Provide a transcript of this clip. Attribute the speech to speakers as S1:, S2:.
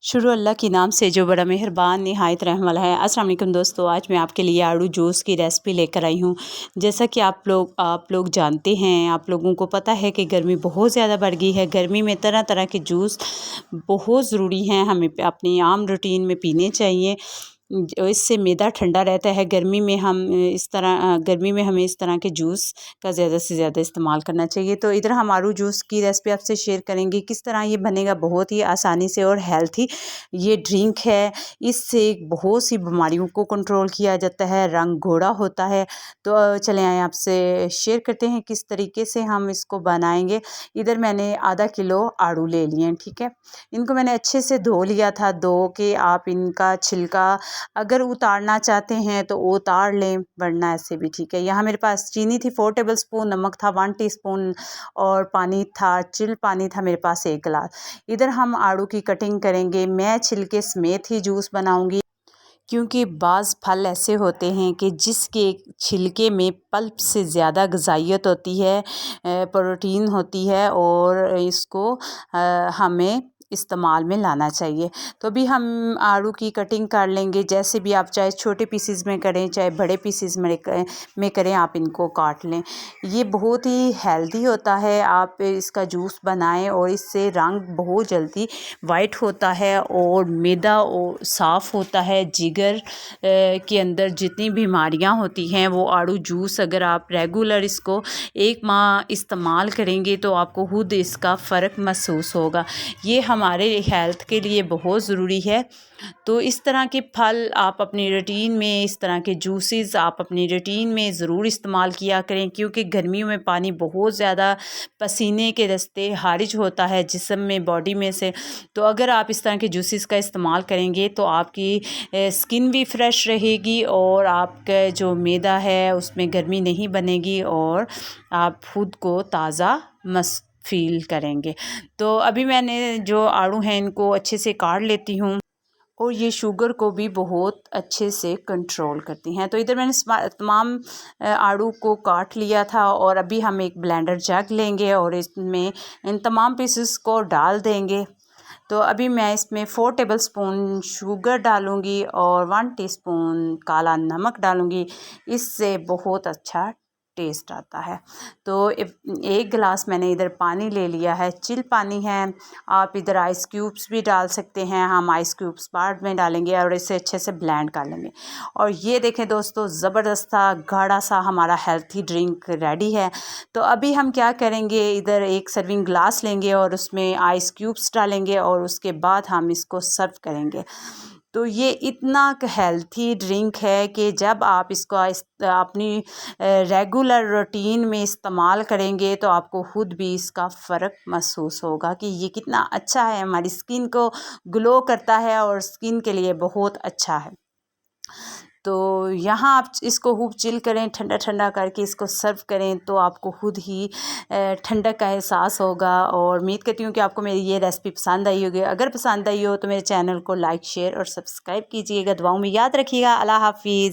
S1: शुरू अल्लाह के नाम से जो बड़ा मेहरबान निहायत रहम वाला है। अस्सलाम वालेकुम दोस्तों, आज मैं आपके लिए आड़ू जूस की रेसिपी लेकर आई हूँ। जैसा कि आप लोग जानते हैं, आप लोगों को पता है कि गर्मी बहुत ज़्यादा बढ़ गई है। गर्मी में तरह तरह के जूस बहुत ज़रूरी हैं, हमें अपनी आम रूटीन में पीने चाहिए। इससे मैदा ठंडा रहता है। गर्मी में हमें इस तरह के जूस का ज़्यादा से ज़्यादा इस्तेमाल करना चाहिए। तो इधर हम आड़ू जूस की रेसिपी आपसे शेयर करेंगे, किस तरह ये बनेगा बहुत ही आसानी से और हेल्थी ये ड्रिंक है। इससे बहुत सी बीमारियों को कंट्रोल किया जाता है, रंग घोड़ा होता है। तो चलें आए आपसे शेयर करते हैं किस तरीके से हम इसको बनाएंगे। इधर मैंने आधा किलो आड़ू ले लिए हैं, ठीक है। इनको मैंने अच्छे से धो लिया था। धो के आप इनका छिलका अगर उतारना चाहते हैं तो उतार लें, वरना ऐसे भी ठीक है। यहाँ मेरे पास चीनी थी 4 टेबल स्पून, नमक था 1 टीस्पून और पानी था, चिल पानी था मेरे पास 1 गिलास। इधर हम आड़ू की कटिंग करेंगे। मैं छिलके समेत ही जूस बनाऊंगी, क्योंकि बाज़ फल ऐसे होते हैं कि जिसके छिलके में पल्प से ज़्यादा ग़िज़ाइयत होती है, प्रोटीन होती है और इसको हमें इस्तेमाल में लाना चाहिए। तो अभी हम आड़ू की कटिंग कर लेंगे। जैसे भी आप चाहे छोटे पीसेस में करें चाहे बड़े पीसेस में करें, आप इनको काट लें। ये बहुत ही हेल्दी होता है। आप इसका जूस बनाएं और इससे रंग बहुत जल्दी वाइट होता है और मैदा साफ़ होता है। जिगर के अंदर जितनी बीमारियां होती हैं वो आड़ू जूस अगर आप रेगुलर इसको 1 माह इस्तेमाल करेंगे तो आपको खुद इसका फ़र्क महसूस होगा। ये हमारे हेल्थ के लिए बहुत ज़रूरी है। तो इस तरह के फल आप अपनी रूटीन में, इस तरह के जूसेस आप अपनी रूटीन में ज़रूर इस्तेमाल किया करें, क्योंकि गर्मियों में पानी बहुत ज़्यादा पसीने के रास्ते खारिज होता है जिस्म में, बॉडी में से। तो अगर आप इस तरह के जूसेस का इस्तेमाल करेंगे तो आपकी स्किन भी फ्रेश रहेगी और आपका जो मैदा है उसमें गर्मी नहीं बनेगी और आप खुद को ताज़ा फील करेंगे। तो अभी मैंने जो आड़ू हैं इनको अच्छे से काट लेती हूँ और ये शुगर को भी बहुत अच्छे से कंट्रोल करती हैं। तो इधर मैंने तमाम आड़ू को काट लिया था और अभी हम एक ब्लेंडर जग लेंगे और इसमें इन तमाम पीसेस को डाल देंगे। तो अभी मैं इसमें 4 टेबल स्पून शुगर डालूँगी और 1 टीस्पून काला नमक डालूँगी। इससे बहुत अच्छा टेस्ट आता है। तो 1 गिलास मैंने इधर पानी ले लिया है, चिल पानी है। आप इधर आइस क्यूब्स भी डाल सकते हैं। हम आइस क्यूब्स बाद में डालेंगे और इसे अच्छे से ब्लेंड कर लेंगे। और ये देखें दोस्तों, ज़बरदस्त सा गाढ़ा सा हमारा हेल्थी ड्रिंक रेडी है। तो अभी हम क्या करेंगे, इधर एक सर्विंग ग्लास लेंगे और उसमें आइस क्यूब्स डालेंगे और उसके बाद हम इसको सर्व करेंगे। तो ये इतना हेल्थी ड्रिंक है कि जब आप इसको अपनी रेगुलर रूटीन में इस्तेमाल करेंगे तो आपको खुद भी इसका फ़र्क महसूस होगा कि ये कितना अच्छा है, हमारी स्किन को ग्लो करता है और स्किन के लिए बहुत अच्छा है। तो यहाँ आप इसको खूब चिल करें, ठंडा ठंडा करके इसको सर्व करें तो आपको खुद ही ठंडक का एहसास होगा। और उम्मीद करती हूँ कि आपको मेरी ये रेसिपी पसंद आई होगी। अगर पसंद आई हो तो मेरे चैनल को लाइक, शेयर और सब्सक्राइब कीजिएगा। दुआओं में याद रखिएगा। अल्लाह हाफिज़।